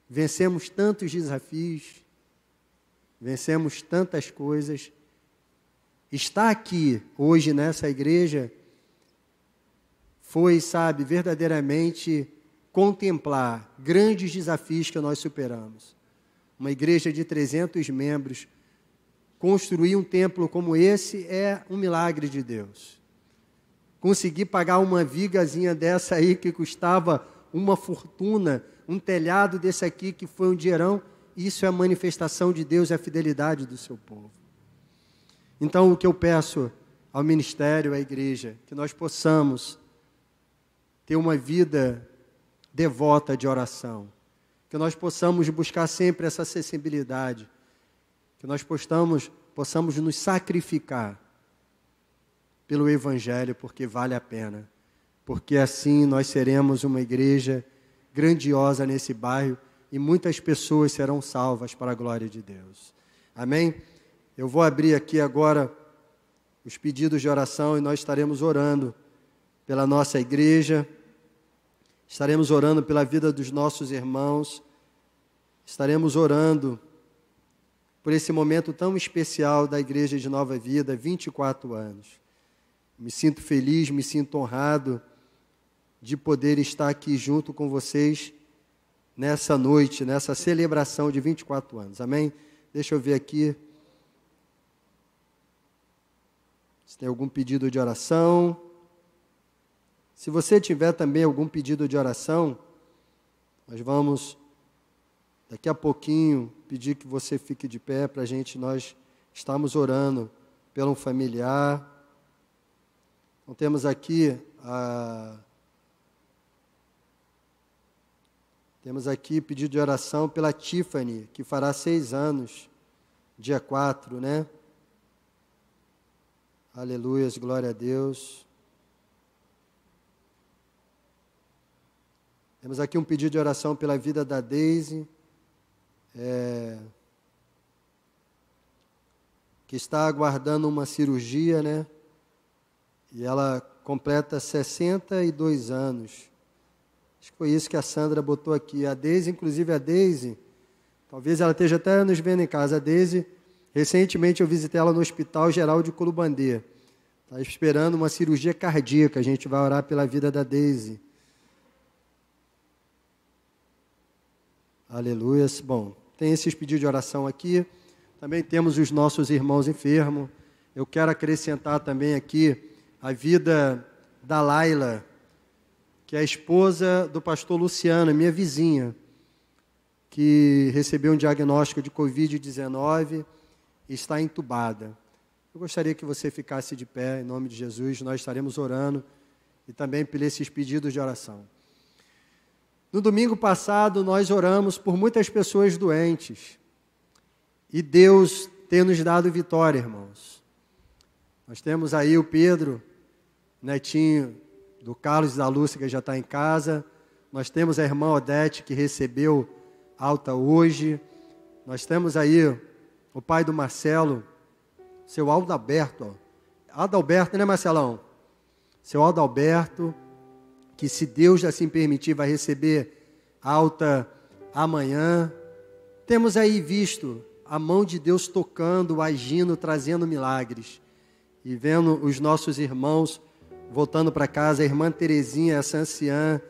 Vencemos tantos desafios, vencemos tantas coisas. Estar aqui hoje nessa igreja foi, sabe, verdadeiramente contemplar grandes desafios que nós superamos. Uma igreja de 300 membros, construir um templo como esse é um milagre de Deus. Conseguir pagar uma vigazinha dessa aí que custava uma fortuna, um telhado desse aqui que foi um dinheirão, isso é a manifestação de Deus e a fidelidade do seu povo. Então, o que eu peço ao ministério, à igreja, que nós possamos ter uma vida devota de oração, que nós possamos buscar sempre essa acessibilidade, que nós possamos nos sacrificar pelo Evangelho, porque vale a pena, porque assim nós seremos uma igreja grandiosa nesse bairro e muitas pessoas serão salvas para a glória de Deus. Amém? Eu vou abrir aqui agora os pedidos de oração e nós estaremos orando pela nossa igreja, estaremos orando pela vida dos nossos irmãos, estaremos orando por esse momento tão especial da Igreja de Nova Vida, 24 anos. Me sinto feliz, me sinto honrado de poder estar aqui junto com vocês nessa noite, nessa celebração de 24 anos. Amém? Deixa eu ver aqui se tem algum pedido de oração. Se você tiver também algum pedido de oração, nós vamos, daqui a pouquinho, pedir que você fique de pé para nós estamos orando pelo um familiar. Então, temos aqui pedido de oração pela Tiffany, que fará 6 anos, dia 4, né? Aleluias, glória a Deus. Temos aqui um pedido de oração pela vida da Deise, que está aguardando uma cirurgia, né? E ela completa 62 anos. Acho que foi isso que a Sandra botou aqui. A Deise, inclusive a Deise, talvez ela esteja até nos vendo em casa. A Deise, recentemente eu visitei ela no Hospital Geral de Culubandê. Está esperando uma cirurgia cardíaca. A gente vai orar pela vida da Deise. Aleluia. Bom, tem esses pedidos de oração aqui. Também temos os nossos irmãos enfermos. Eu quero acrescentar também aqui a vida da Laila, que é a esposa do pastor Luciano, minha vizinha, que recebeu um diagnóstico de Covid-19 e está entubada. Eu gostaria que você ficasse de pé, em nome de Jesus, nós estaremos orando e também por esses pedidos de oração. No domingo passado, nós oramos por muitas pessoas doentes. E Deus tem nos dado vitória, irmãos. Nós temos aí o Pedro, netinho do Carlos e da Lúcia, que já está em casa. Nós temos a irmã Odete, que recebeu alta hoje. Nós temos aí o pai do Marcelo, seu Adalberto. Adalberto, né, Marcelão? Seu Adalberto, que se Deus assim permitir, vai receber alta amanhã. Temos aí visto a mão de Deus tocando, agindo, trazendo milagres. E vendo os nossos irmãos voltando para casa. A irmã Terezinha, essa anciã,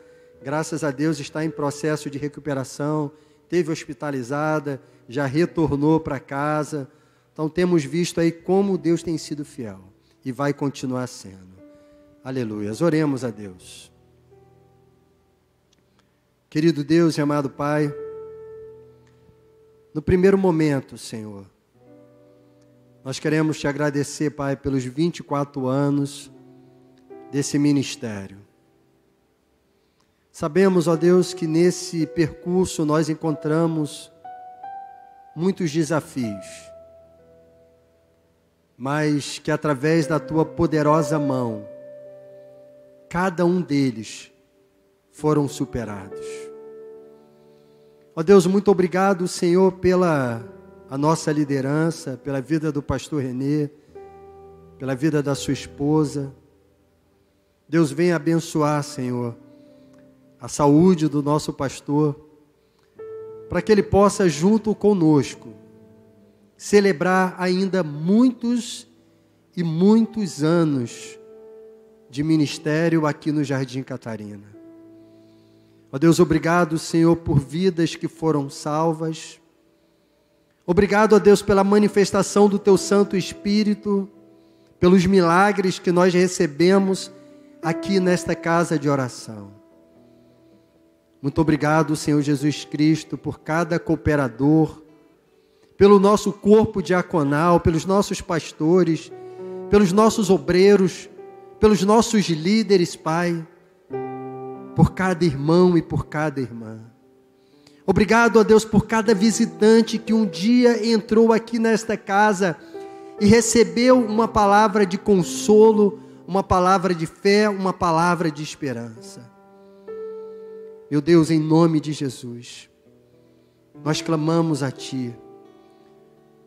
graças a Deus está em processo de recuperação, teve hospitalizada, já retornou para casa. Então temos visto aí como Deus tem sido fiel e vai continuar sendo. Aleluia. Oremos a Deus. Querido Deus e amado Pai, no primeiro momento, Senhor, nós queremos te agradecer, Pai, pelos 24 anos desse ministério. Sabemos, ó Deus, que nesse percurso nós encontramos muitos desafios, mas que através da tua poderosa mão, cada um deles foram superados. Ó Deus, muito obrigado, Senhor, pela a nossa liderança, pela vida do pastor Renê, pela vida da sua esposa. Deus venha abençoar, Senhor, a saúde do nosso pastor, para que ele possa, junto conosco, celebrar ainda muitos e muitos anos de ministério aqui no Jardim Catarina. Ó Deus, obrigado, Senhor, por vidas que foram salvas. Obrigado, ó Deus, pela manifestação do Teu Santo Espírito, pelos milagres que nós recebemos aqui nesta casa de oração. Muito obrigado, Senhor Jesus Cristo, por cada cooperador, pelo nosso corpo diaconal, pelos nossos pastores, pelos nossos obreiros, pelos nossos líderes, Pai, por cada irmão e por cada irmã. Obrigado, ó Deus, por cada visitante que um dia entrou aqui nesta casa e recebeu uma palavra de consolo, uma palavra de fé, uma palavra de esperança. Meu Deus, em nome de Jesus, nós clamamos a Ti.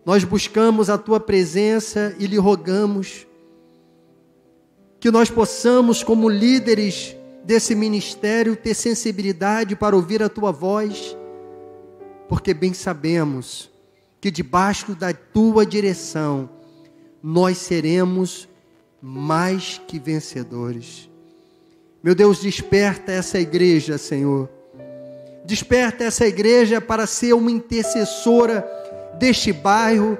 Nós buscamos a Tua presença e lhe rogamos que nós possamos, como líderes desse ministério, ter sensibilidade para ouvir a Tua voz, porque bem sabemos que debaixo da Tua direção nós seremos mais que vencedores. Meu Deus, desperta essa igreja, Senhor. Desperta essa igreja para ser uma intercessora deste bairro,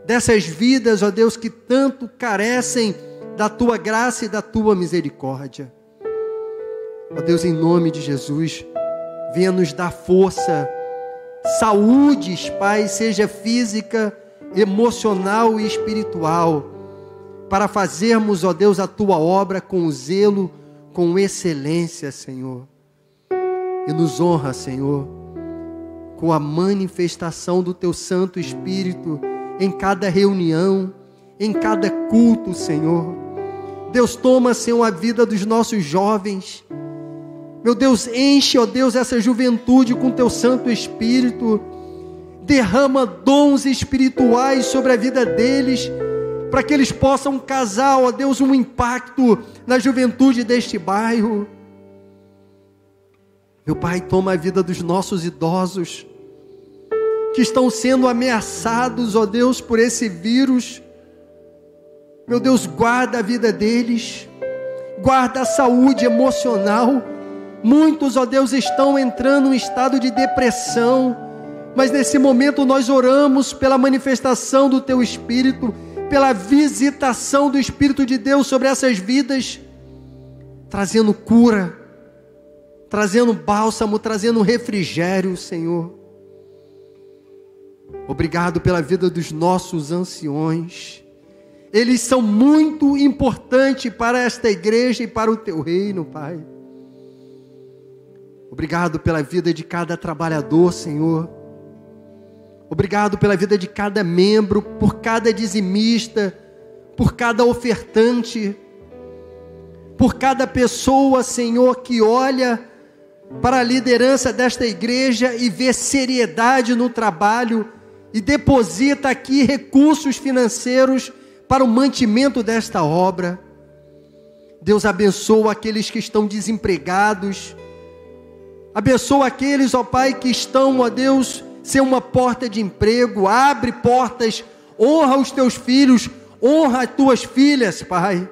dessas vidas, ó Deus, que tanto carecem da Tua graça e da Tua misericórdia. Ó Deus, em nome de Jesus, venha nos dar força, saúde, Pai, seja física, emocional e espiritual, para fazermos, ó Deus, a Tua obra com zelo, com excelência, Senhor. E nos honra, Senhor, com a manifestação do Teu Santo Espírito em cada reunião, em cada culto, Senhor. Deus, toma, Senhor, a vida dos nossos jovens. Meu Deus, enche, ó Deus, essa juventude com Teu Santo Espírito. Derrama dons espirituais sobre a vida deles, para que eles possam causar, ó Deus, um impacto na juventude deste bairro. Meu Pai, toma a vida dos nossos idosos, que estão sendo ameaçados, ó Deus, por esse vírus. Meu Deus, guarda a vida deles, guarda a saúde emocional. Muitos, ó Deus, estão entrando em estado de depressão, mas nesse momento nós oramos pela manifestação do Teu Espírito, pela visitação do Espírito de Deus sobre essas vidas, trazendo cura, trazendo bálsamo, trazendo refrigério, Senhor. Obrigado pela vida dos nossos anciões. Eles são muito importantes para esta igreja e para o Teu reino, Pai. Obrigado pela vida de cada trabalhador, Senhor. Obrigado pela vida de cada membro, por cada dizimista, por cada ofertante, por cada pessoa, Senhor, que olha para a liderança desta igreja e vê seriedade no trabalho e deposita aqui recursos financeiros para o mantimento desta obra. Deus, abençoa aqueles que estão desempregados, abençoa aqueles, ó Pai, que estão, ó Deus, sem uma porta de emprego. Abre portas, honra os teus filhos, honra as tuas filhas, Pai.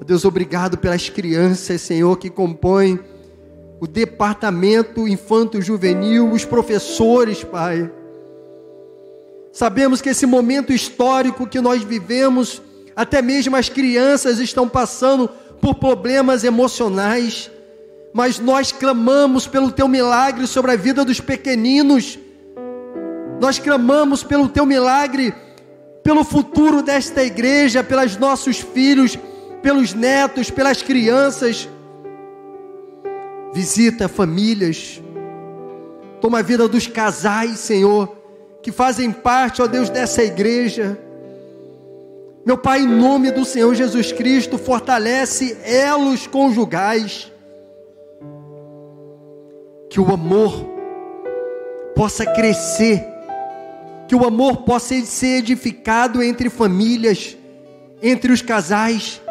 Deus, obrigado pelas crianças, Senhor, que compõem o departamento infanto-juvenil, os professores, Pai. Sabemos que esse momento histórico que nós vivemos, até mesmo as crianças estão passando por problemas emocionais, mas nós clamamos pelo teu milagre sobre a vida dos pequeninos. Nós clamamos pelo teu milagre, pelo futuro desta igreja, pelos nossos filhos, pelos netos, pelas crianças. Visita famílias, toma a vida dos casais, Senhor, que fazem parte, ó Deus, dessa igreja. Meu Pai, em nome do Senhor Jesus Cristo, fortalece elos conjugais, que o amor possa crescer, que o amor possa ser edificado entre famílias, entre os casais,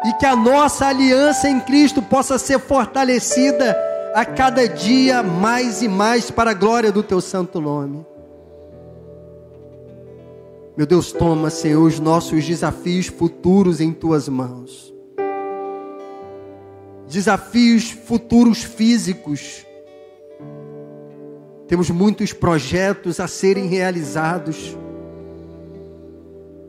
e que a nossa aliança em Cristo possa ser fortalecida a cada dia mais e mais para a glória do teu santo nome. Meu Deus, toma, Senhor, os nossos desafios futuros em tuas mãos. Desafios futuros físicos. Temos muitos projetos a serem realizados.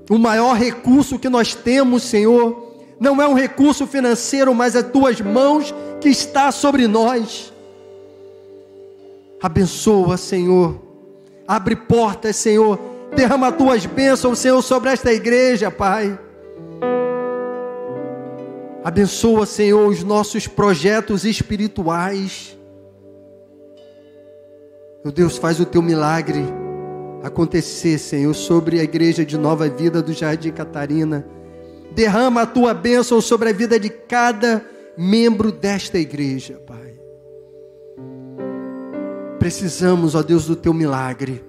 O maior recurso que nós temos, Senhor, não é um recurso financeiro, mas as tuas mãos que está sobre nós. Abençoa, Senhor. Abre portas, Senhor. Derrama as tuas bênçãos, Senhor, sobre esta igreja, Pai. Abençoa, Senhor, os nossos projetos espirituais. Meu Deus, faz o teu milagre acontecer, Senhor, sobre a igreja de Nova Vida do Jardim Catarina. Derrama a tua bênção sobre a vida de cada membro desta igreja, Pai. Precisamos, ó Deus, do teu milagre.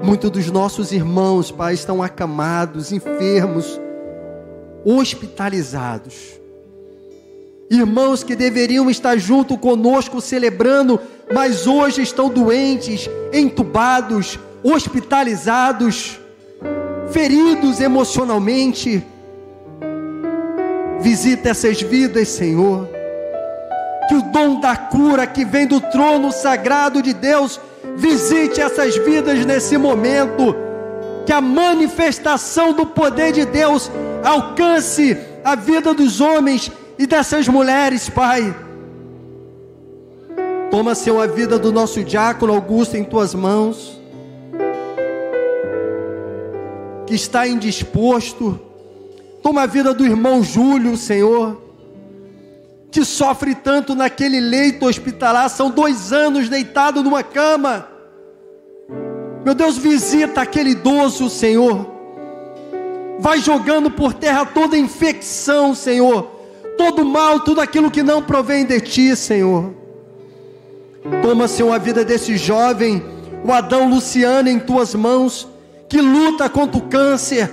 Muitos dos nossos irmãos, Pai, estão acamados, enfermos, hospitalizados. Irmãos que deveriam estar junto conosco celebrando, mas hoje estão doentes, entubados, hospitalizados, feridos emocionalmente. Visita essas vidas, Senhor. Que o dom da cura que vem do trono sagrado de Deus visite essas vidas nesse momento. Que a manifestação do poder de Deus alcance a vida dos homens e dessas mulheres, Pai. Toma, Senhor, a vida do nosso diácono Augusto em tuas mãos, que está indisposto. Toma a vida do irmão Júlio, Senhor, que sofre tanto naquele leito hospitalar. São 2 anos deitado numa cama. Meu Deus, visita aquele idoso, Senhor. Vai jogando por terra toda infecção, Senhor, todo mal, tudo aquilo que não provém de Ti, Senhor. Toma, Senhor, a vida desse jovem, o Adão Luciano, em tuas mãos, que luta contra o câncer.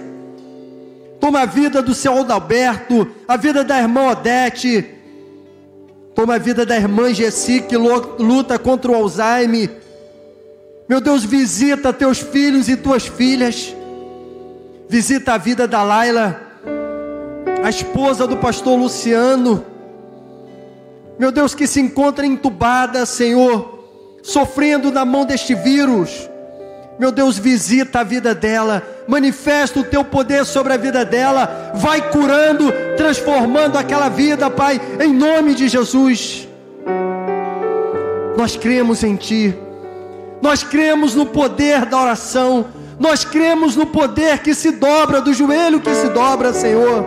Toma a vida do seu Adalberto, a vida da irmã Odete. Toma a vida da irmã Gessi, que luta contra o Alzheimer. Meu Deus, visita teus filhos e tuas filhas. Visita a vida da Laila, a esposa do pastor Luciano. Meu Deus, que se encontra entubada, Senhor, sofrendo na mão deste vírus. Meu Deus, visita a vida dela, manifesta o teu poder sobre a vida dela, vai curando, transformando aquela vida, Pai, em nome de Jesus. Nós cremos em Ti, nós cremos no poder da oração, nós cremos no poder que se dobra, do joelho que se dobra, Senhor.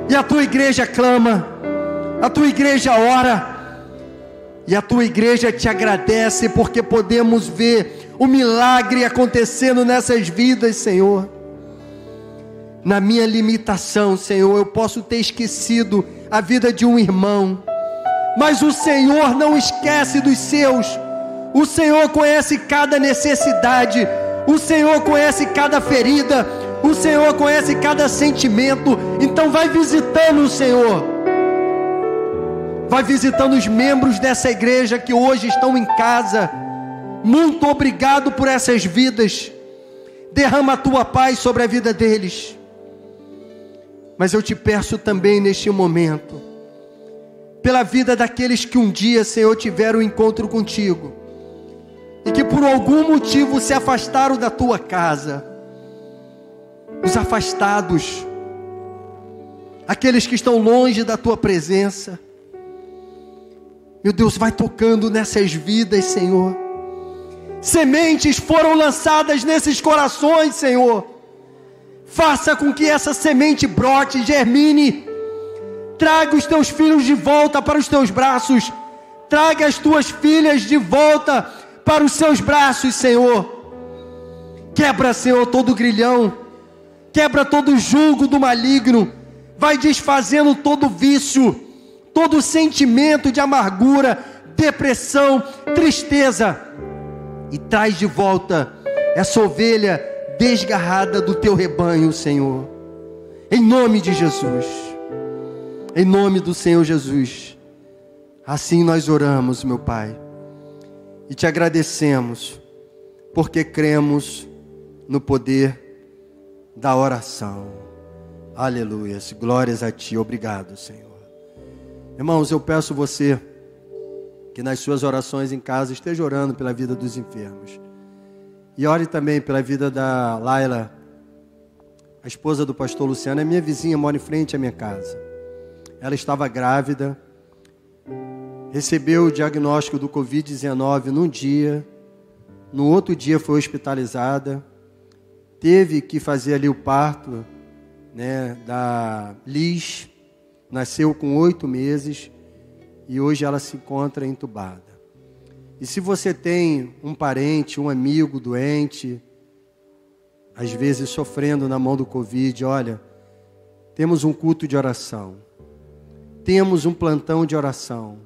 E a Tua igreja clama, a Tua igreja ora, E a tua igreja te agradece porque podemos ver o milagre acontecendo nessas vidas, Senhor. Na minha limitação, Senhor, eu posso ter esquecido a vida de um irmão, mas o Senhor não esquece dos seus. O Senhor conhece cada necessidade, o Senhor conhece cada ferida, o Senhor conhece cada sentimento. Então vai visitando, Senhor. Vai visitando os membros dessa igreja que hoje estão em casa. Muito obrigado por essas vidas. Derrama a tua paz sobre a vida deles. Mas eu te peço também neste momento, pela vida daqueles que um dia, Senhor, tiveram um encontro contigo, e que por algum motivo se afastaram da tua casa. Os afastados, aqueles que estão longe da tua presença. Meu Deus, vai tocando nessas vidas, Senhor. Sementes foram lançadas nesses corações, Senhor. Faça com que essa semente brote, germine. Traga os teus filhos de volta para os teus braços. Traga as tuas filhas de volta para os seus braços, Senhor. Quebra, Senhor, todo grilhão. Quebra todo jugo do maligno. Vai desfazendo todo vício, todo sentimento de amargura, depressão, tristeza, e traz de volta essa ovelha desgarrada do teu rebanho, Senhor, em nome de Jesus, em nome do Senhor Jesus. Assim nós oramos, meu Pai, e te agradecemos, porque cremos no poder da oração. Aleluias, glórias a Ti, obrigado, Senhor. Irmãos, eu peço você que nas suas orações em casa esteja orando pela vida dos enfermos. E ore também pela vida da Laila, a esposa do pastor Luciano. É minha vizinha, mora em frente à minha casa. Ela estava grávida, recebeu o diagnóstico do Covid-19 num dia, no outro dia foi hospitalizada, teve que fazer ali o parto, da Liz. Nasceu com 8 meses e hoje ela se encontra entubada. E se você tem um parente, um amigo doente, às vezes sofrendo na mão do Covid, olha, temos um culto de oração. Temos um plantão de oração,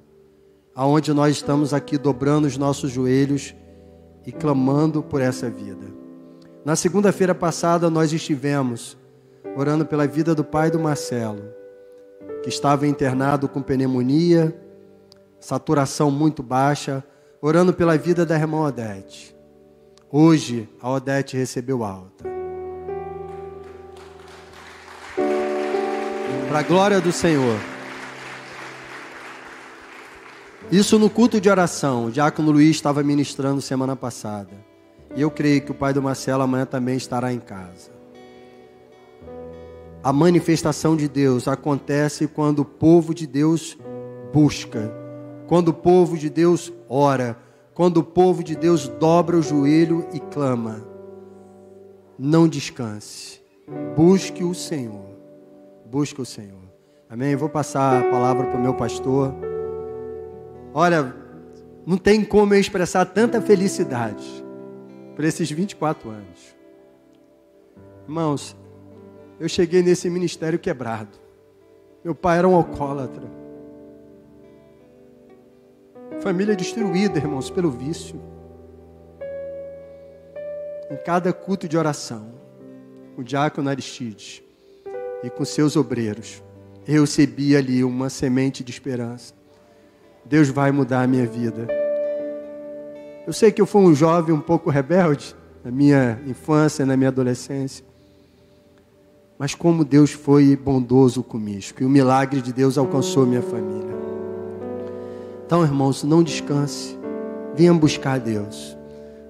aonde nós estamos aqui dobrando os nossos joelhos e clamando por essa vida. Na segunda-feira passada nós estivemos orando pela vida do pai do Marcelo, que estava internado com pneumonia, saturação muito baixa, orando pela vida da irmã Odete. Hoje, a Odete recebeu alta. Para a glória do Senhor. Isso no culto de oração. O diácono Luiz estava ministrando semana passada. E eu creio que o pai do Marcelo amanhã também estará em casa. A manifestação de Deus acontece quando o povo de Deus busca, quando o povo de Deus ora, quando o povo de Deus dobra o joelho e clama. Não descanse, busque o Senhor, busque o Senhor. Amém? Eu vou passar a palavra para o meu pastor. Olha, não tem como eu expressar tanta felicidade por esses 24 anos. Irmãos, eu cheguei nesse ministério quebrado. Meu pai era um alcoólatra. Família destruída, irmãos, pelo vício. Em cada culto de oração, o diácono Aristides e com seus obreiros, eu recebi ali uma semente de esperança. Deus vai mudar a minha vida. Eu sei que eu fui um jovem um pouco rebelde na minha infância, na minha adolescência. Mas como Deus foi bondoso comigo, e o milagre de Deus alcançou minha família. Então, irmãos, não descanse, venha buscar a Deus.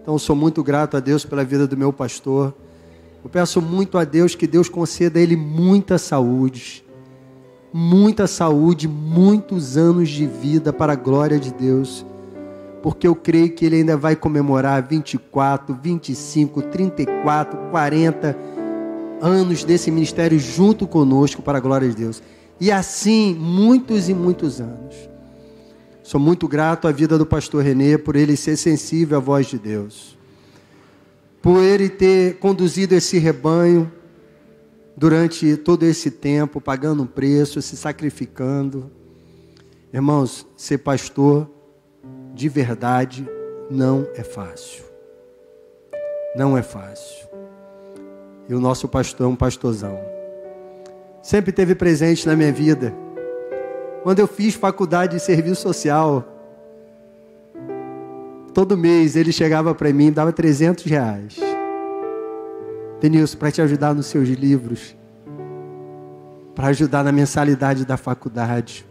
Então, eu sou muito grato a Deus pela vida do meu pastor. Eu peço muito a Deus que Deus conceda a ele muita saúde, muitos anos de vida para a glória de Deus, porque eu creio que ele ainda vai comemorar 24, 25, 34, 40 anos desse ministério junto conosco para a glória de Deus. E assim, muitos e muitos anos. Sou muito grato à vida do pastor Renê, por ele ser sensível à voz de Deus. Por ele ter conduzido esse rebanho durante todo esse tempo, pagando um preço, se sacrificando. Irmãos, ser pastor de verdade não é fácil. Não é fácil. E o nosso pastor é um pastorzão. Sempre esteve presente na minha vida. Quando eu fiz faculdade de serviço social, todo mês ele chegava para mim e dava R$300. Denilson, para te ajudar nos seus livros, para ajudar na mensalidade da faculdade.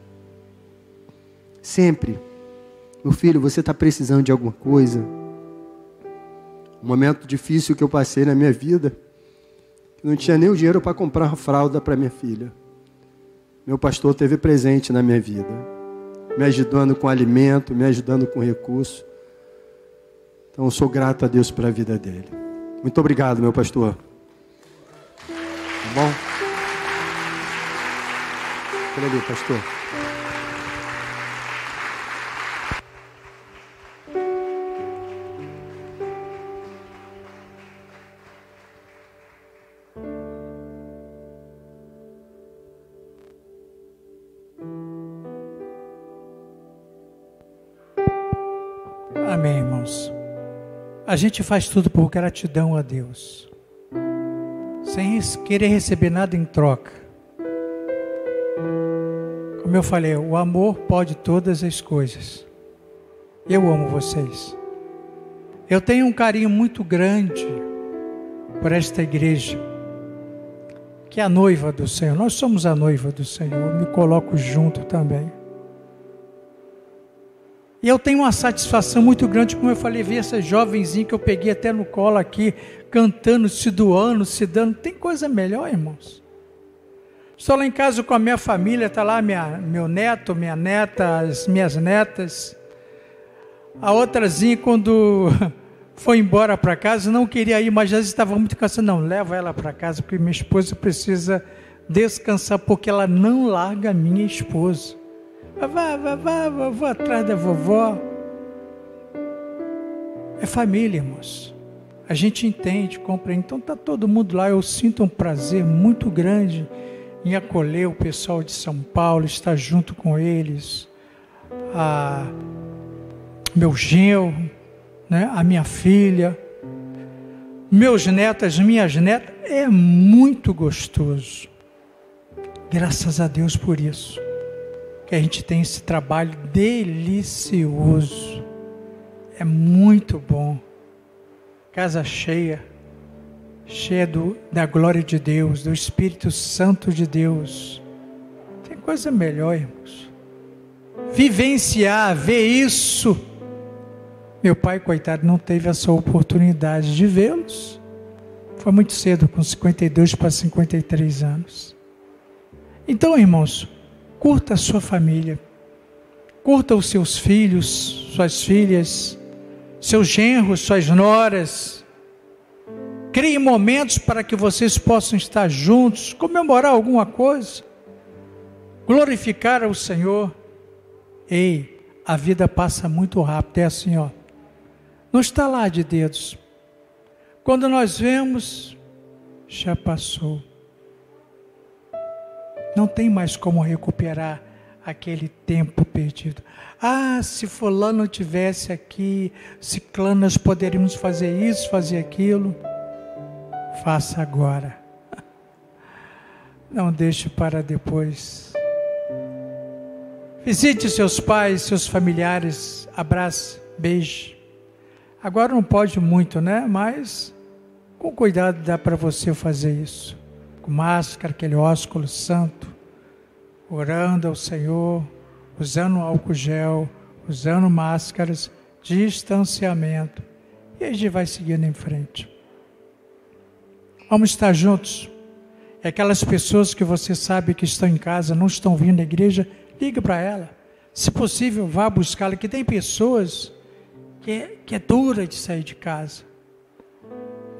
Sempre. Meu filho, você está precisando de alguma coisa? Um momento difícil que eu passei na minha vida, não tinha nem o dinheiro para comprar uma fralda para minha filha. Meu pastor esteve presente na minha vida, me ajudando com alimento, me ajudando com recurso. Então eu sou grato a Deus pela vida dele. Muito obrigado, meu pastor. Tá bom? Olha ali, pastor. Amém, irmãos. A gente faz tudo por gratidão a Deus, sem querer receber nada em troca. Como eu falei, o amor pode todas as coisas. Eu amo vocês. Eu tenho um carinho muito grande por esta igreja, que é a noiva do Senhor. Nós somos a noiva do Senhor. Eu me coloco junto também. E eu tenho uma satisfação muito grande, como eu falei, ver essa jovenzinha que eu peguei até no colo aqui, cantando, se doando, se dando. Tem coisa melhor, irmãos? Estou lá em casa com a minha família, está lá meu neto, minha neta, as minhas netas. A outrazinha, quando foi embora para casa, não queria ir, mas já estava muito cansada. Não, leva ela para casa, porque minha esposa precisa descansar, porque ela não larga a minha esposa. Vou atrás da vovó. É família, irmãos. A gente entende, compreende. Então está todo mundo lá. Eu sinto um prazer muito grande em acolher o pessoal de São Paulo, estar junto com eles. Meu genro, né? A minha filha, meus netos, minhas netas. É muito gostoso. Graças a Deus por isso. Que a gente tem esse trabalho delicioso, é muito bom, casa cheia da glória de Deus, do Espírito Santo de Deus. Tem coisa melhor, irmãos, vivenciar, ver isso. Meu pai, coitado, não teve essa oportunidade de vê-los, foi muito cedo, com 52 para 53 anos. Então, irmãos, curta a sua família, curta os seus filhos, suas filhas, seus genros, suas noras. Crie momentos para que vocês possam estar juntos, comemorar alguma coisa, glorificar ao Senhor. Ei, a vida passa muito rápido, é assim, ó. Não está lá de dedos. Quando nós vemos, já passou. Não tem mais como recuperar aquele tempo perdido. Se fulano tivesse aqui, ciclano, nós poderíamos fazer isso, fazer aquilo. Faça agora. Não deixe para depois. Visite seus pais, seus familiares, abrace, beije. Agora não pode muito, né? Mas com cuidado dá para você fazer isso. Com máscara, aquele ósculo santo, orando ao Senhor, usando álcool gel, usando máscaras, distanciamento, e a gente vai seguindo em frente. Vamos estar juntos. E aquelas pessoas que você sabe que estão em casa, não estão vindo à igreja, liga para ela. Se possível, vá buscá-la, que tem pessoas que é dura de sair de casa.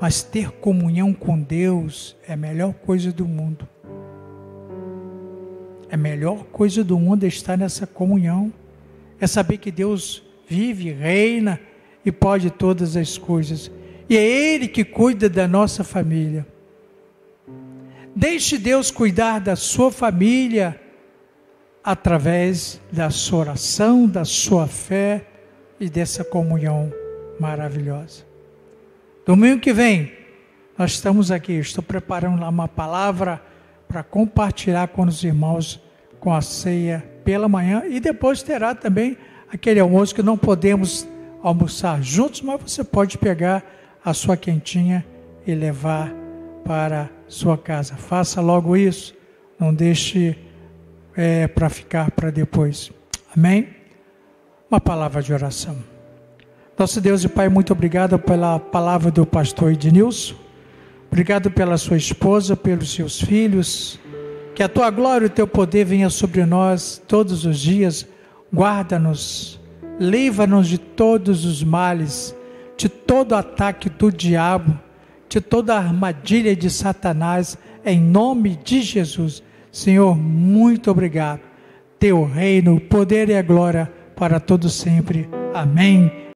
Mas ter comunhão com Deus é a melhor coisa do mundo. É a melhor coisa do mundo estar nessa comunhão. é saber que Deus vive, reina e pode todas as coisas. E é Ele que cuida da nossa família. Deixe Deus cuidar da sua família através da sua oração, da sua fé e dessa comunhão maravilhosa. Domingo que vem, nós estamos aqui, estou preparando lá uma palavra para compartilhar com os irmãos com a ceia pela manhã, e depois terá também aquele almoço que não podemos almoçar juntos, mas você pode pegar a sua quentinha e levar para sua casa. Faça logo isso, não deixe para ficar para depois. Amém? Uma palavra de oração. Nosso Deus e Pai, muito obrigado pela palavra do pastor Ednilson. Obrigado pela sua esposa, pelos seus filhos. Que a tua glória e o teu poder venha sobre nós todos os dias. Guarda-nos, livra-nos de todos os males, de todo ataque do diabo, de toda armadilha de Satanás, em nome de Jesus. Senhor, muito obrigado. Teu reino, o poder e a glória para todos sempre. Amém.